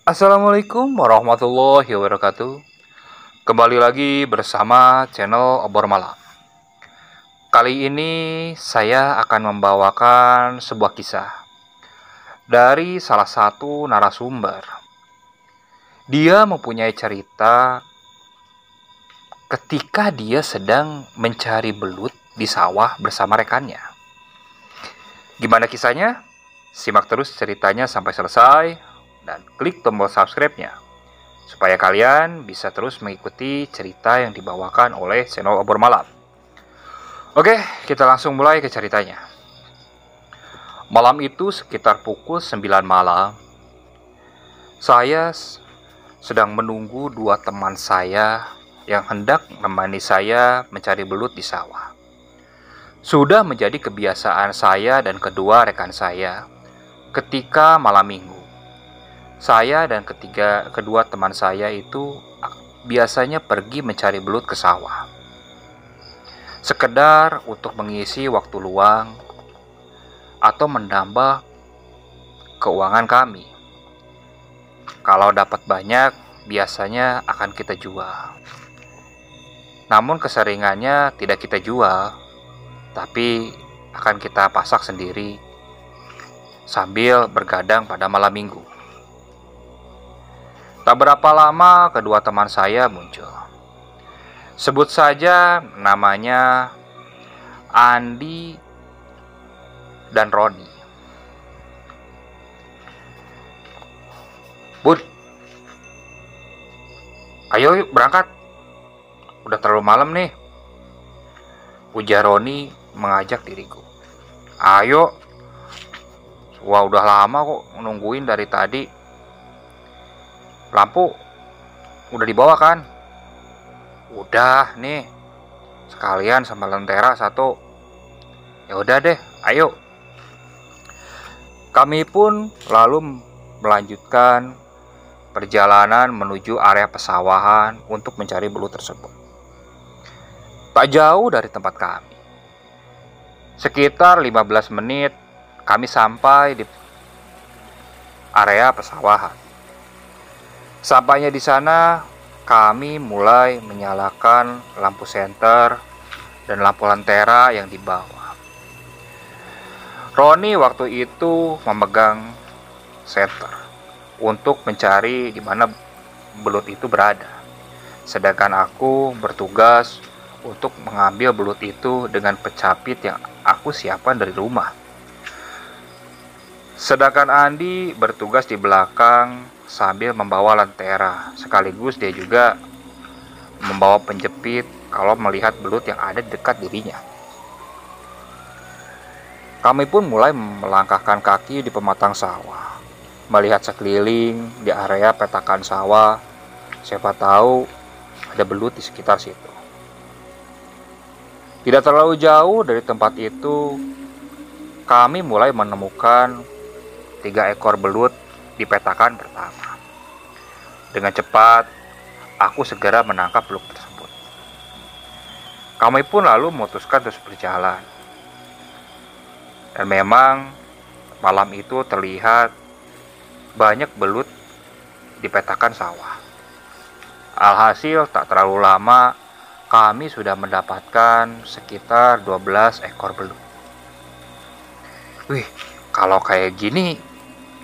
Assalamualaikum warahmatullahi wabarakatuh. Kembali lagi bersama channel Obor Malam. Kali ini saya akan membawakan sebuah kisah dari salah satu narasumber. Dia mempunyai cerita ketika dia sedang mencari belut di sawah bersama rekannya. Gimana kisahnya? Simak terus ceritanya sampai selesai dan klik tombol subscribe-nya supaya kalian bisa terus mengikuti cerita yang dibawakan oleh channel Obor Malam. Oke, kita langsung mulai ke ceritanya. Malam itu sekitar pukul 9 malam, saya sedang menunggu dua teman saya yang hendak menemani saya mencari belut di sawah. Sudah menjadi kebiasaan saya dan kedua rekan saya ketika malam minggu. Saya dan kedua teman saya itu biasanya pergi mencari belut ke sawah. Sekedar untuk mengisi waktu luang atau menambah keuangan kami. Kalau dapat banyak, biasanya akan kita jual. Namun keseringannya tidak kita jual, tapi akan kita pasak sendiri sambil bergadang pada malam minggu. Tak berapa lama kedua teman saya muncul. Sebut saja namanya Andi dan Roni. Bud, ayo yuk berangkat. Udah terlalu malam nih, ujar Roni mengajak diriku. Ayo. Wah, udah lama kok nungguin dari tadi. Lampu udah dibawa kan? Udah nih, sekalian sama lentera satu. Ya udah deh, ayo. Kami pun lalu melanjutkan perjalanan menuju area pesawahan untuk mencari belut tersebut. Tak jauh dari tempat kami. Sekitar 15 menit kami sampai di area pesawahan. Sampainya di sana, kami mulai menyalakan lampu senter dan lampu lentera yang dibawa. Roni waktu itu memegang senter untuk mencari di mana belut itu berada. Sedangkan aku bertugas untuk mengambil belut itu dengan pecapit yang aku siapkan dari rumah. Sedangkan Andi bertugas di belakang sambil membawa lentera, sekaligus dia juga membawa penjepit kalau melihat belut yang ada di dekat dirinya. Kami pun mulai melangkahkan kaki di pematang sawah, melihat sekeliling di area petakan sawah. Siapa tahu ada belut di sekitar situ. Tidak terlalu jauh dari tempat itu, kami mulai menemukan 3 ekor belut di petakan pertama. Dengan cepat, aku segera menangkap belut tersebut. Kami pun lalu memutuskan terus berjalan. Dan memang malam itu terlihat banyak belut di petakan sawah. Alhasil tak terlalu lama, kami sudah mendapatkan sekitar 12 ekor belut. Wih, kalau kayak gini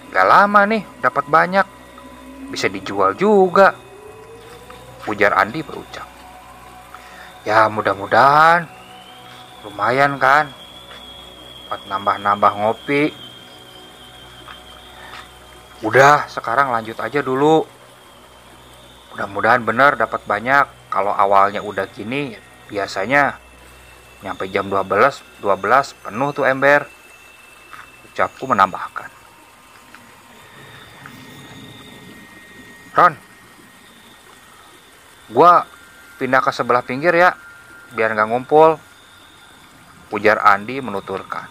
gak lama nih dapat banyak. Bisa dijual juga, ujar Andi berucap. Ya mudah-mudahan lumayan kan buat nambah-nambah ngopi. Udah, sekarang lanjut aja dulu. Mudah-mudahan bener dapat banyak. Kalau awalnya udah gini, biasanya nyampe jam 12 penuh tuh ember, ucapku menambahkan. Ron, gua pindah ke sebelah pinggir ya, biar gak ngumpul, ujar Andi menuturkan.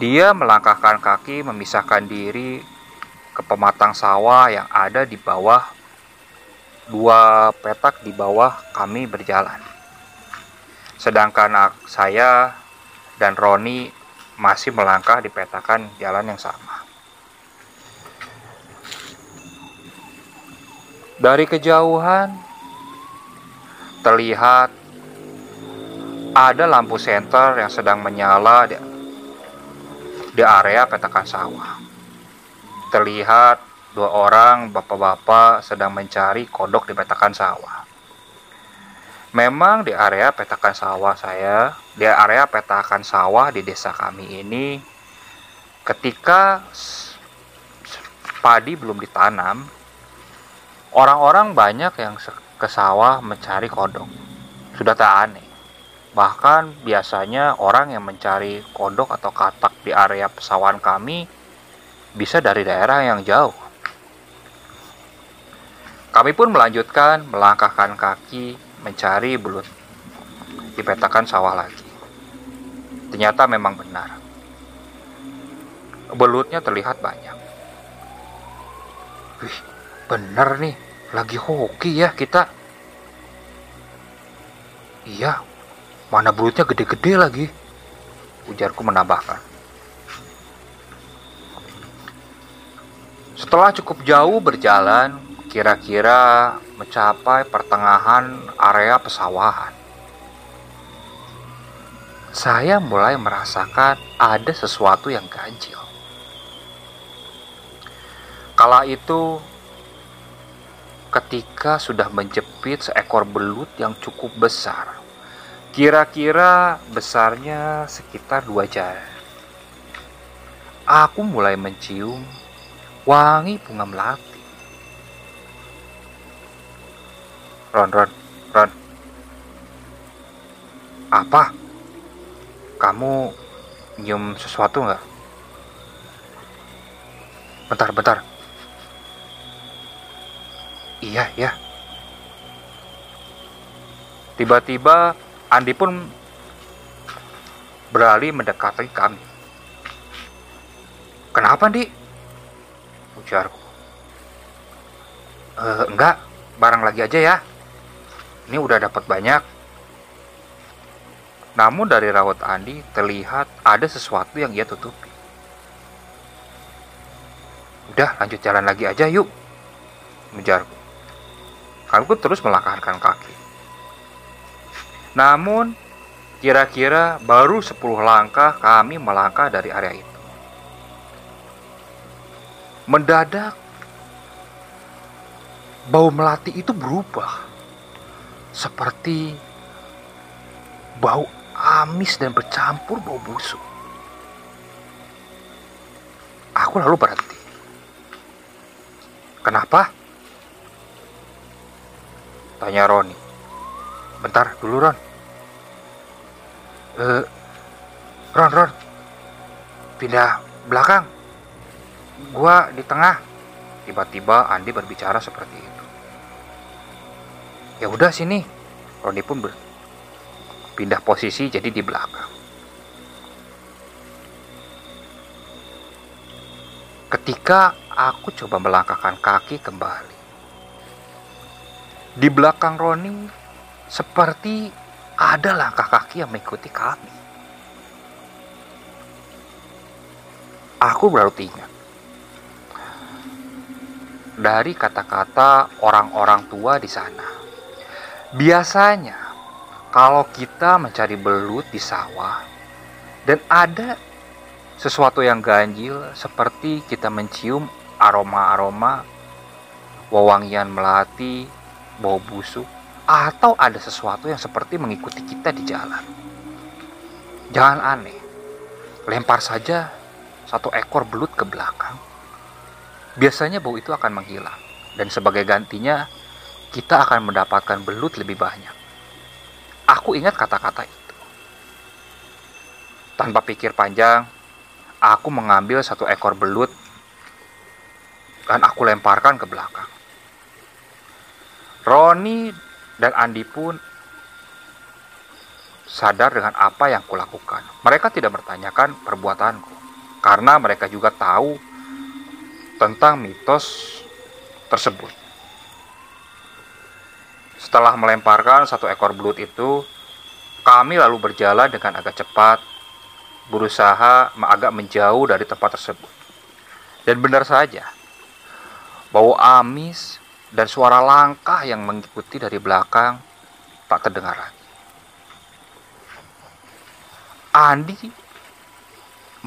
Dia melangkahkan kaki memisahkan diri ke pematang sawah yang ada di bawah 2 petak di bawah kami berjalan. Sedangkan saya dan Roni masih melangkah di petakan jalan yang sama. Dari kejauhan terlihat ada lampu senter yang sedang menyala di area petakan sawah. Terlihat dua orang bapak-bapak sedang mencari kodok di petakan sawah. Memang di area petakan sawah di desa kami ini, ketika padi belum ditanam, orang-orang banyak yang ke sawah mencari kodok. Sudah tak aneh. Bahkan biasanya orang yang mencari kodok atau katak di area pesawahan kami bisa dari daerah yang jauh. Kami pun melanjutkan melangkahkan kaki mencari belut di petakan sawah lagi. Ternyata memang benar. Belutnya terlihat banyak. Wih, bener nih, lagi hoki ya kita. Iya, mana belutnya gede-gede lagi, ujarku menambahkan. Setelah cukup jauh berjalan, kira-kira mencapai pertengahan area pesawahan, saya mulai merasakan ada sesuatu yang ganjil. Kala itu, ketika sudah menjepit seekor belut yang cukup besar, kira-kira besarnya sekitar 2 jari, aku mulai mencium wangi bunga melati. Ron. Apa? Kamu nyium sesuatu nggak? Bentar. Iya. Tiba-tiba Andi pun beralih mendekati kami. Kenapa, Andi? Ujarku. Enggak, barang lagi aja ya. Ini udah dapat banyak. Namun dari raut Andi terlihat ada sesuatu yang ia tutupi. Udah, lanjut jalan lagi aja yuk, ujarku. Kami pun terus melangkahkan kaki. Namun, kira-kira baru 10 langkah kami melangkah dari area itu. Mendadak, bau melati itu berubah. Seperti bau amis dan bercampur bau busuk. Aku lalu berhenti. Kenapa? Tanya Roni. Bentar dulu, Ron. Ron. Pindah belakang. Gua di tengah. Tiba-tiba Andi berbicara seperti itu. Ya udah sini. Roni pun pindah posisi jadi di belakang. Ketika aku coba melangkahkan kaki kembali, di belakang Roni seperti ada langkah kaki yang mengikuti kami. Aku baru ingat dari kata-kata orang-orang tua di sana. Biasanya kalau kita mencari belut di sawah dan ada sesuatu yang ganjil seperti kita mencium aroma-aroma wewangian melati, bau busuk, atau ada sesuatu yang seperti mengikuti kita di jalan. Jangan aneh, lempar saja 1 ekor belut ke belakang. Biasanya bau itu akan menghilang, dan sebagai gantinya kita akan mendapatkan belut lebih banyak. Aku ingat kata-kata itu. Tanpa pikir panjang, aku mengambil 1 ekor belut dan aku lemparkan ke belakang. Roni dan Andi pun sadar dengan apa yang kulakukan. Mereka tidak bertanyakan perbuatanku, karena mereka juga tahu tentang mitos tersebut. Setelah melemparkan 1 ekor belut itu, kami lalu berjalan dengan agak cepat, berusaha agak menjauh dari tempat tersebut. Dan benar saja, bau amis dan suara langkah yang mengikuti dari belakang tak terdengar lagi. Andi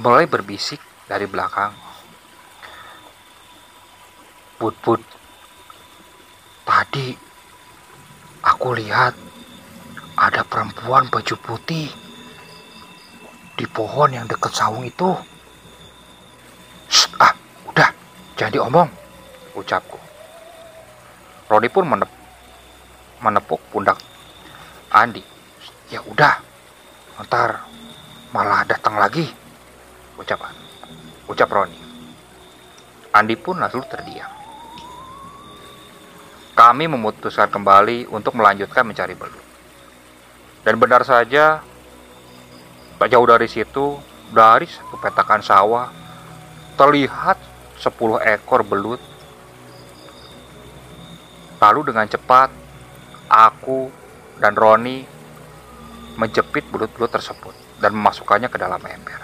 mulai berbisik dari belakang. Bud, tadi aku lihat ada perempuan baju putih di pohon yang dekat saung itu. Udah, jangan diomong, ucapku. Roni pun menepuk pundak Andi. Ya udah, ntar malah datang lagi, ucap Roni. Andi pun langsung terdiam. Kami memutuskan kembali untuk melanjutkan mencari belut. Dan benar saja, tak jauh dari situ, dari satu petakan sawah, terlihat 10 ekor belut. Lalu dengan cepat, aku dan Roni menjepit belut-belut tersebut dan memasukkannya ke dalam ember.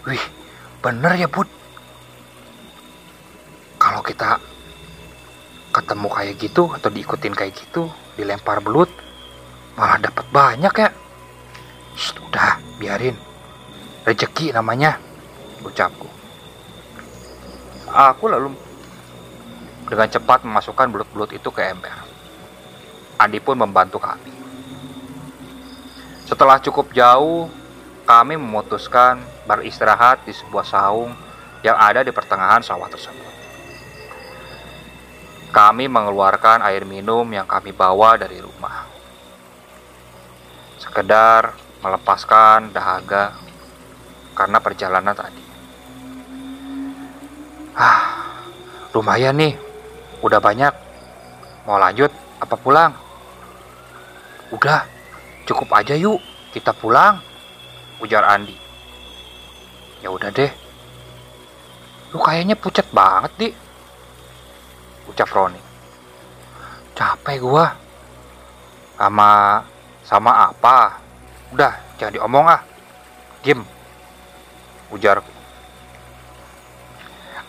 Wih, bener ya Bud. Kalau kita ketemu kayak gitu atau diikutin kayak gitu, dilempar belut, malah dapat banyak ya. Udah, biarin. Rezeki namanya, ucapku. Aku lalu dengan cepat memasukkan belut-belut itu ke ember. Andi pun membantu kami. Setelah cukup jauh, kami memutuskan beristirahat di sebuah saung yang ada di pertengahan sawah tersebut. Kami mengeluarkan air minum yang kami bawa dari rumah, sekedar melepaskan dahaga karena perjalanan tadi. Lumayan nih, udah banyak. Mau lanjut apa pulang? Udah, cukup aja yuk, kita pulang, ujar Andi. Ya udah deh. Lu kayaknya pucat banget, Di, ucap Roni. Capek gua. Sama apa? Udah, jangan diomong ah. Diem, ujarku.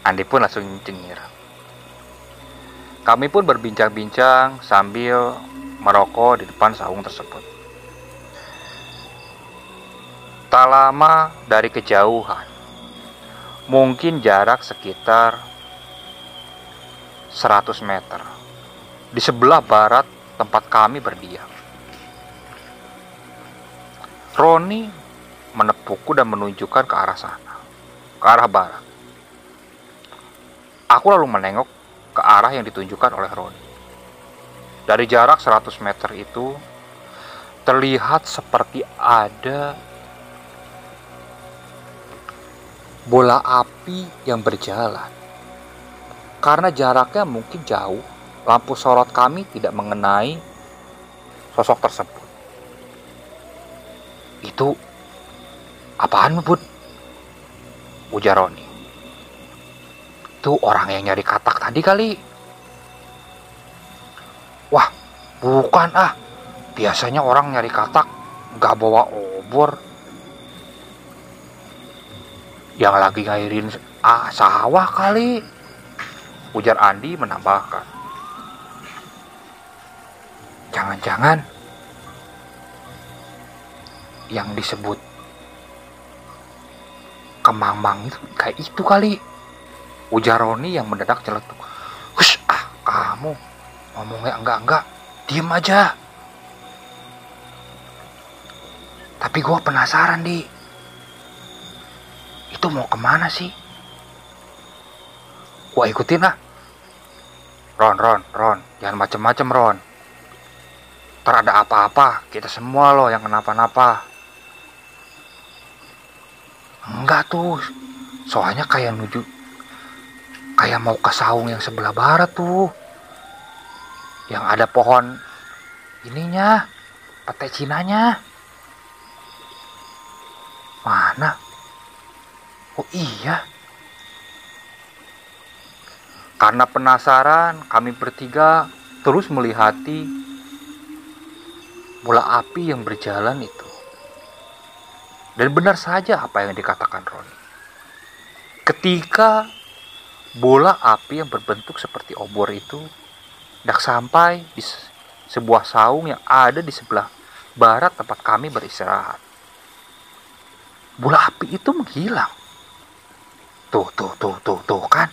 Andi pun langsung cengir. Kami pun berbincang-bincang sambil merokok di depan saung tersebut. Tak lama dari kejauhan, mungkin jarak sekitar 100 meter, di sebelah barat tempat kami berdiam, Roni menepukku dan menunjukkan ke arah sana, ke arah barat. Aku lalu menengok ke arah yang ditunjukkan oleh Roni. Dari jarak 100 meter itu, terlihat seperti ada bola api yang berjalan. Karena jaraknya mungkin jauh, lampu sorot kami tidak mengenai sosok tersebut. Itu apaan, Bud? Ujar Roni. Itu orang yang nyari katak tadi kali. Wah, bukan ah. Biasanya orang nyari katak gak bawa obor. Yang lagi ngairin sawah kali, ujar Andi menambahkan. Jangan-jangan yang disebut kemang-mang itu kayak itu kali, ujar Roni yang mendadak celetuk. Hush, kamu ngomongnya enggak, diem aja. Tapi gue penasaran, Di. Itu mau kemana sih? Gue ikutin lah. Ron, jangan macem-macem, Ron. Ntar ada apa-apa, kita semua loh yang kenapa-napa. Enggak tuh, soalnya kayak mau ke saung yang sebelah barat tuh, yang ada pohon ininya, pete cinanya. Mana? Oh iya. Karena penasaran, kami bertiga terus melihati bola api yang berjalan itu. Dan benar saja apa yang dikatakan Roni. Ketika bola api yang berbentuk seperti obor itu hendak sampai di sebuah saung yang ada di sebelah barat tempat kami beristirahat. Bola api itu menghilang. Tuh kan.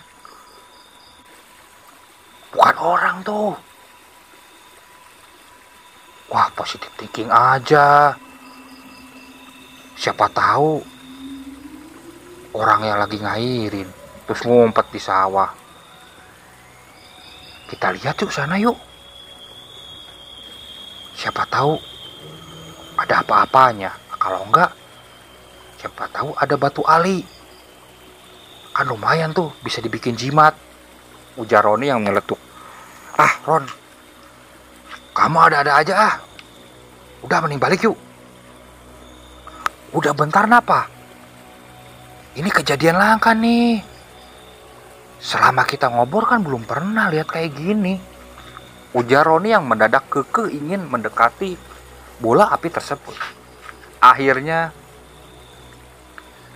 Bukan orang tuh. Wah, positif thinking aja. Siapa tahu orang yang lagi ngairin terus ngumpet di sawah. Kita lihat yuk sana yuk. Siapa tahu ada apa-apanya. Kalau enggak, siapa tahu ada batu ali. Kan lumayan tuh, bisa dibikin jimat. Ujar Roni yang nyeletuk. Ah, Ron, kamu ada-ada aja ah. Udah mending balik yuk. Udah bentar napa? Ini kejadian langka nih. Selama kita ngobrol kan belum pernah lihat kayak gini. Ujar Roni yang mendadak kekeh ingin mendekati bola api tersebut. Akhirnya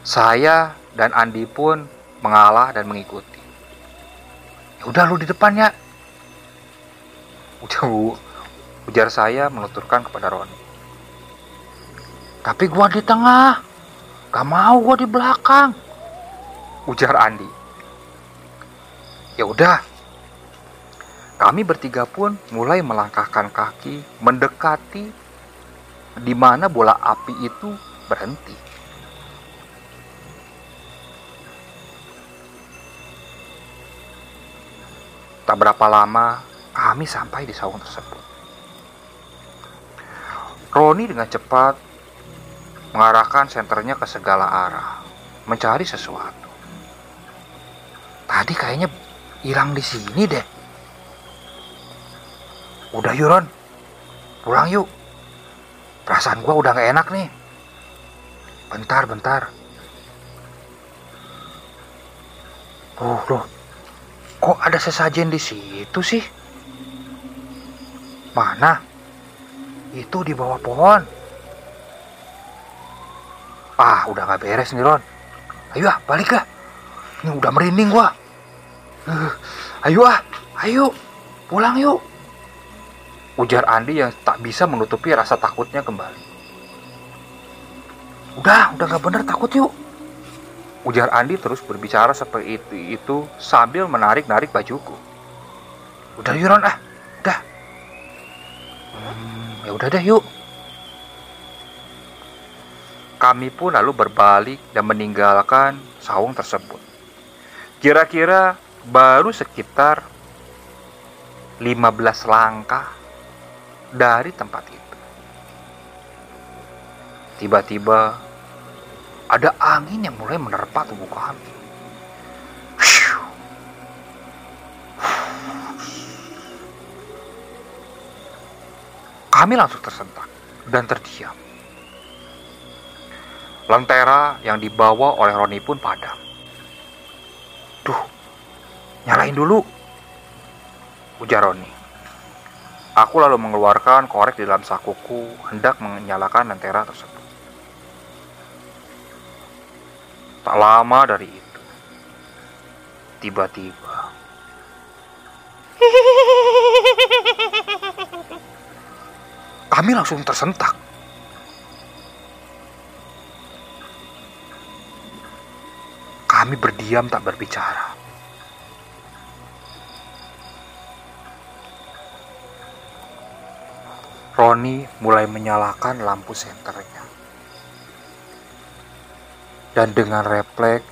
saya dan Andi pun mengalah dan mengikuti. Ya udah lu di depannya. Ujar saya menuturkan kepada Roni. Tapi gua di tengah. Gak mau gua di belakang. Ujar Andi. Ya udah. Kami bertiga pun mulai melangkahkan kaki mendekati di mana bola api itu berhenti. Tak berapa lama kami sampai di saung tersebut. Roni dengan cepat mengarahkan senternya ke segala arah, mencari sesuatu. Tadi kayaknya hilang di sini deh. Udah yuk Ron, pulang yuk. Perasaan gua udah gak enak nih. Bentar. Loh, kok ada sesajen di situ sih? Mana? Itu di bawah pohon. Ah, udah gak beres nih Ron. Ayo balik lah. Ini udah merinding gua. Ayo, pulang yuk. Ujar Andi yang tak bisa menutupi rasa takutnya kembali. Udah gak bener, takut yuk. Ujar Andi terus berbicara seperti itu sambil menarik-narik bajuku. Udah yuk Ron, udah. Ya udah deh yuk. Kami pun lalu berbalik dan meninggalkan saung tersebut. Kira-kira baru sekitar 15 langkah dari tempat itu. Tiba-tiba ada angin yang mulai menerpa tubuh kami. Kami langsung tersentak dan terdiam. Lentera yang dibawa oleh Roni pun padam. Duh, nyalain dulu, ujar Roni. Aku lalu mengeluarkan korek di dalam sakuku, hendak menyalakan lentera tersebut. Tak lama dari itu, tiba-tiba kami langsung tersentak. Kami berdiam tak berbicara. Roni mulai menyalakan lampu senternya. Dan dengan refleks,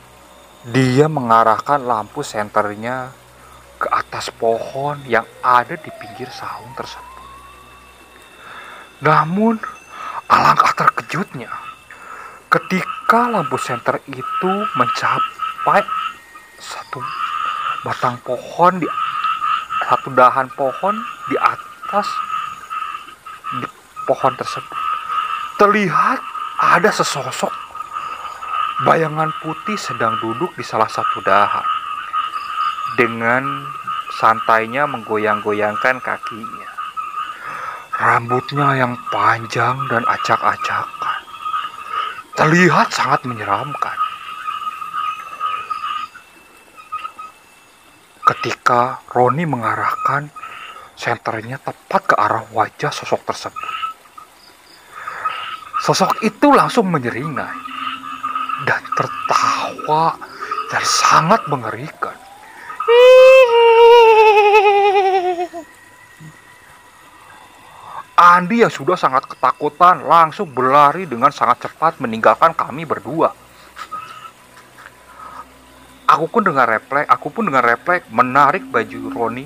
dia mengarahkan lampu senternya ke atas pohon yang ada di pinggir saung tersebut. Namun, alangkah terkejutnya ketika lampu senter itu mencapai satu dahan pohon di atas di pohon tersebut. Terlihat ada sesosok bayangan putih sedang duduk di salah satu dahan. Dengan santainya menggoyang-goyangkan kakinya. Rambutnya yang panjang dan acak-acakan. Terlihat sangat menyeramkan. Ketika Roni mengarahkan senternya tepat ke arah wajah sosok tersebut. Sosok itu langsung menyeringai dan tertawa dan sangat mengerikan. Andi yang sudah sangat ketakutan langsung berlari dengan sangat cepat meninggalkan kami berdua. Aku pun dengan refleks menarik baju Roni,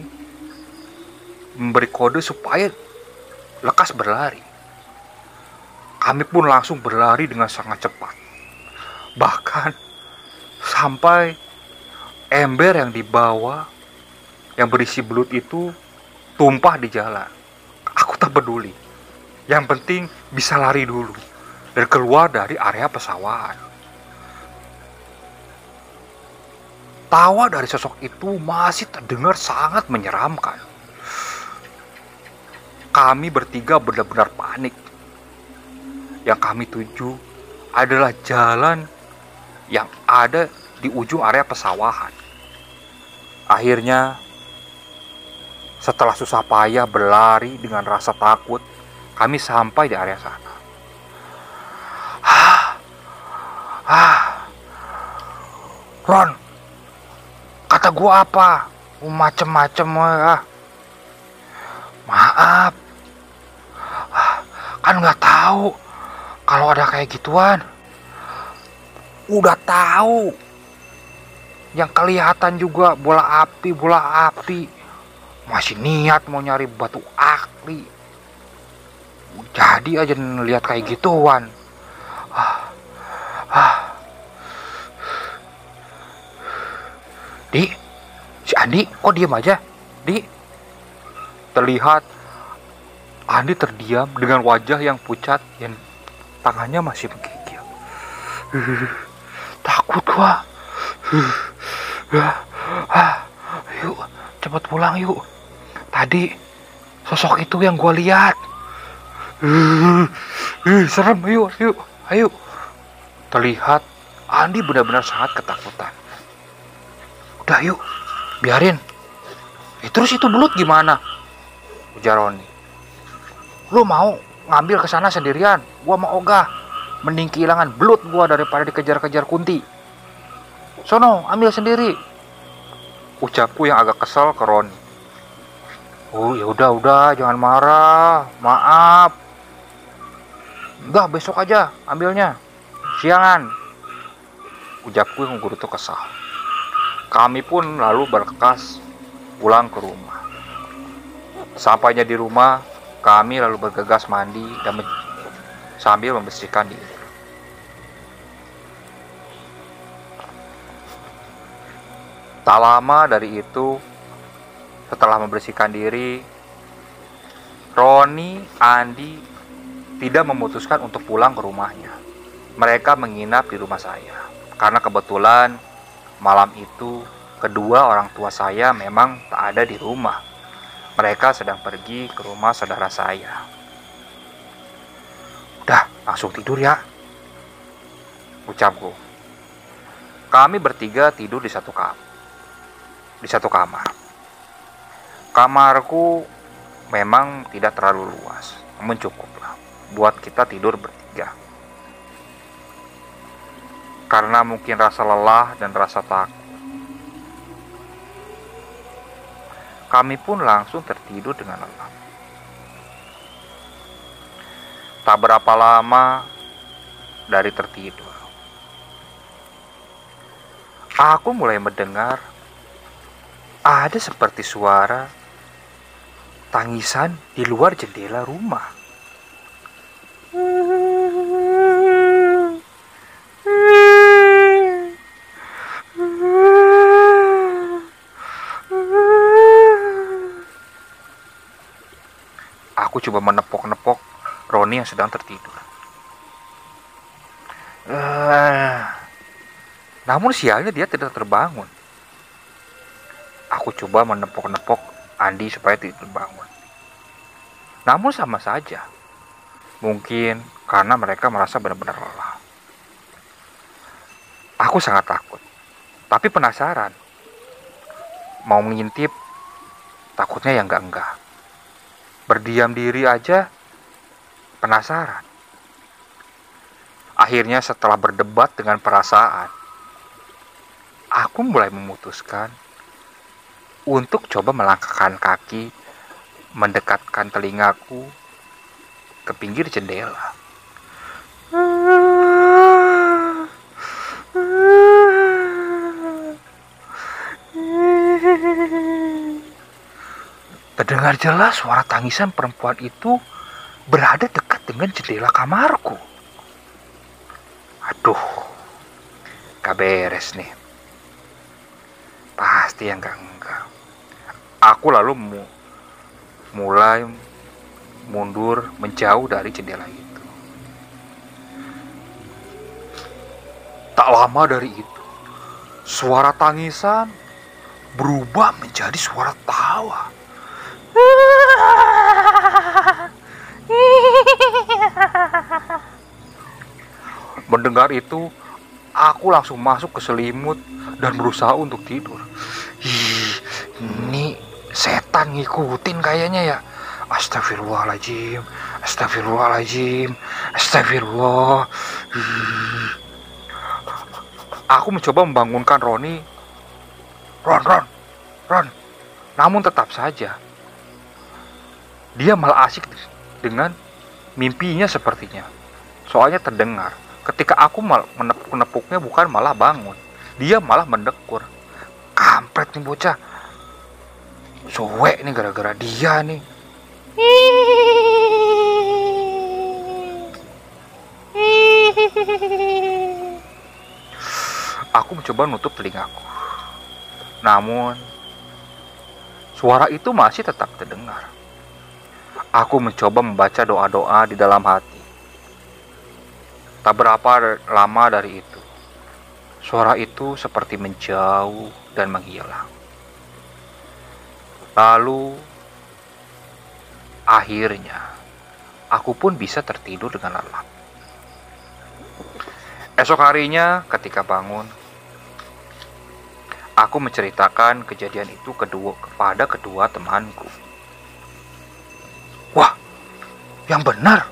memberi kode supaya lekas berlari. Kami pun langsung berlari dengan sangat cepat. Bahkan sampai ember yang dibawa yang berisi belut itu tumpah di jalan. Aku tak peduli. Yang penting bisa lari dulu dan keluar dari area pesawahan. Tawa dari sosok itu masih terdengar sangat menyeramkan. Kami bertiga benar-benar panik. Yang kami tuju adalah jalan yang ada di ujung area pesawahan. Akhirnya, setelah susah payah berlari dengan rasa takut, kami sampai di area sana. Ron, kata gua apa? Macem-macem ya. Maaf, kan nggak tahu kalau ada kayak gituan. Udah tahu. Yang kelihatan juga bola api. Masih niat mau nyari batu akli. Jadi aja lihat kayak gituan. Di, si Andi kok diam aja? Di, terlihat Andi terdiam dengan wajah yang pucat dan tangannya masih menggigil. Takut gua. Yuk, cepat pulang yuk. Tadi sosok itu yang gua lihat. Serem, ayo. Terlihat Andi benar-benar sangat ketakutan. Udah yuk, biarin. Terus itu belut gimana? Ujar Roni. Lu mau ngambil ke sana sendirian? Gua mau ogah. Mending kehilangan belut gua daripada dikejar-kejar Kunti. Sono, ambil sendiri. Ucapku yang agak kesal ke Roni. Oh, ya udah, jangan marah. Maaf. Udah, besok aja ambilnya. Siangan. Ucapku yang guru itu kesal. Kami pun lalu bergegas pulang ke rumah. Sampainya di rumah, kami lalu bergegas mandi dan sambil membersihkan diri. Tak lama dari itu, setelah membersihkan diri, Roni, Andi tidak memutuskan untuk pulang ke rumahnya. Mereka menginap di rumah saya. Karena kebetulan malam itu kedua orang tua saya memang tak ada di rumah. Mereka sedang pergi ke rumah saudara saya. Udah, langsung tidur ya, ucapku. Kami bertiga tidur di satu kamar. Kamarku memang tidak terlalu luas, namun cukuplah buat kita tidur bertiga. Karena mungkin rasa lelah dan rasa takut, kami pun langsung tertidur dengan lelap. Tak berapa lama dari tertidur, aku mulai mendengar ada seperti suara tangisan di luar jendela rumah. Aku coba menepok-nepok Roni yang sedang tertidur. Namun sialnya dia tidak terbangun. Aku coba menepok-nepok Andi supaya tidak terbangun. Namun sama saja. Mungkin karena mereka merasa benar-benar lelah. Aku sangat takut. Tapi penasaran. Mau mengintip, takutnya yang enggak. Berdiam diri aja penasaran. Akhirnya setelah berdebat dengan perasaan, aku mulai memutuskan untuk coba melangkahkan kaki, mendekatkan telingaku ke pinggir jendela. Terdengar jelas suara tangisan perempuan itu berada dekat dengan jendela kamarku. Aduh, gak beres nih. Pasti yang enggak. Aku lalu mulai mundur menjauh dari jendela itu. Tak lama dari itu, suara tangisan berubah menjadi suara tawa. Mendengar itu, aku langsung masuk ke selimut dan berusaha untuk tidur. Ini setan ngikutin kayaknya ya. Astagfirullahaladzim, astagfirullahaladzim, astagfirullah. Aku mencoba membangunkan Roni. Ron. Namun tetap saja dia malah asik dengan mimpinya sepertinya. Soalnya terdengar ketika aku menepuk-nepuknya bukan malah bangun, dia malah mendekur. Kampret nih bocah. Suwe nih gara-gara dia nih. Aku mencoba nutup telingaku. Namun suara itu masih tetap terdengar. Aku mencoba membaca doa-doa di dalam hati. Tak berapa lama dari itu, suara itu seperti menjauh dan menghilang. Lalu, akhirnya, aku pun bisa tertidur dengan lelap. Esok harinya, ketika bangun, aku menceritakan kejadian itu kepada kedua temanku. Wah, yang benar.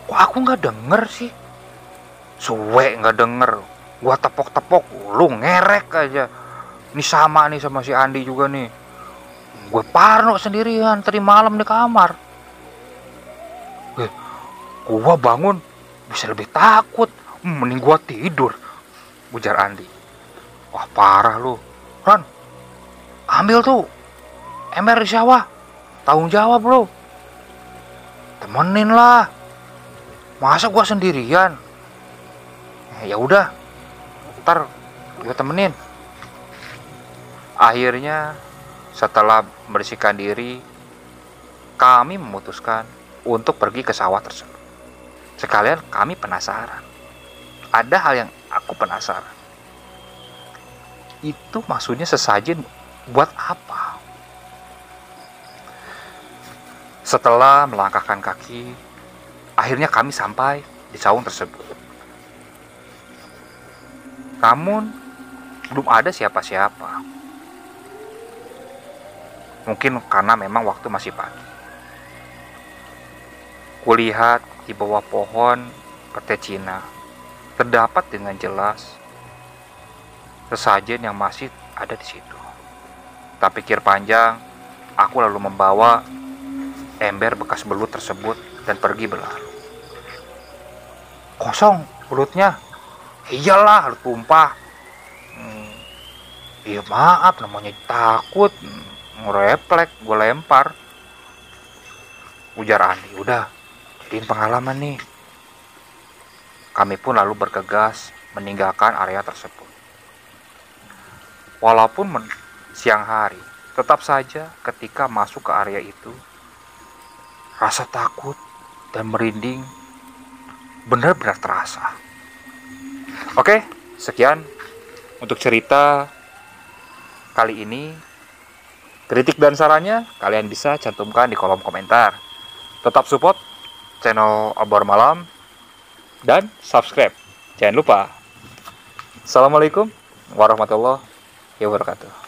Kok aku gak denger sih? Suwe gak denger. Gua tepok-tepok, lu ngerek aja. Ini sama nih sama si Andi juga nih. Gue parno sendirian tadi malam di kamar. Gua bangun bisa lebih takut. Mending gua tidur, ujar Andi. Wah parah lu. Ron, ambil tuh ember di sawah. Tanggung jawab lu. Temenin lah. Masa gua sendirian? Ya udah, ntar gue temenin. Akhirnya setelah membersihkan diri, kami memutuskan untuk pergi ke sawah tersebut. Sekalian kami penasaran. Ada hal yang aku penasaran. Itu maksudnya sesajen buat apa? Setelah melangkahkan kaki, akhirnya kami sampai di saung tersebut. Namun, belum ada siapa-siapa. Mungkin karena memang waktu masih pagi. Kulihat di bawah pohon pete Cina, terdapat dengan jelas sesajen yang masih ada di situ. Tak pikir panjang, aku lalu membawa ember bekas belut tersebut dan pergi berlalu. Kosong belutnya. Iyalah, harus tumpah. Iya maaf, namanya takut. Ngereflek, gue lempar. Ujar Andi, udah, jadiin pengalaman nih. Kami pun lalu bergegas meninggalkan area tersebut. Walaupun siang hari, tetap saja ketika masuk ke area itu, rasa takut dan merinding benar-benar terasa. Oke, sekian untuk cerita kali ini. Kritik dan sarannya kalian bisa cantumkan di kolom komentar. Tetap support channel Obor Malam dan subscribe. Jangan lupa. Assalamualaikum warahmatullahi wabarakatuh.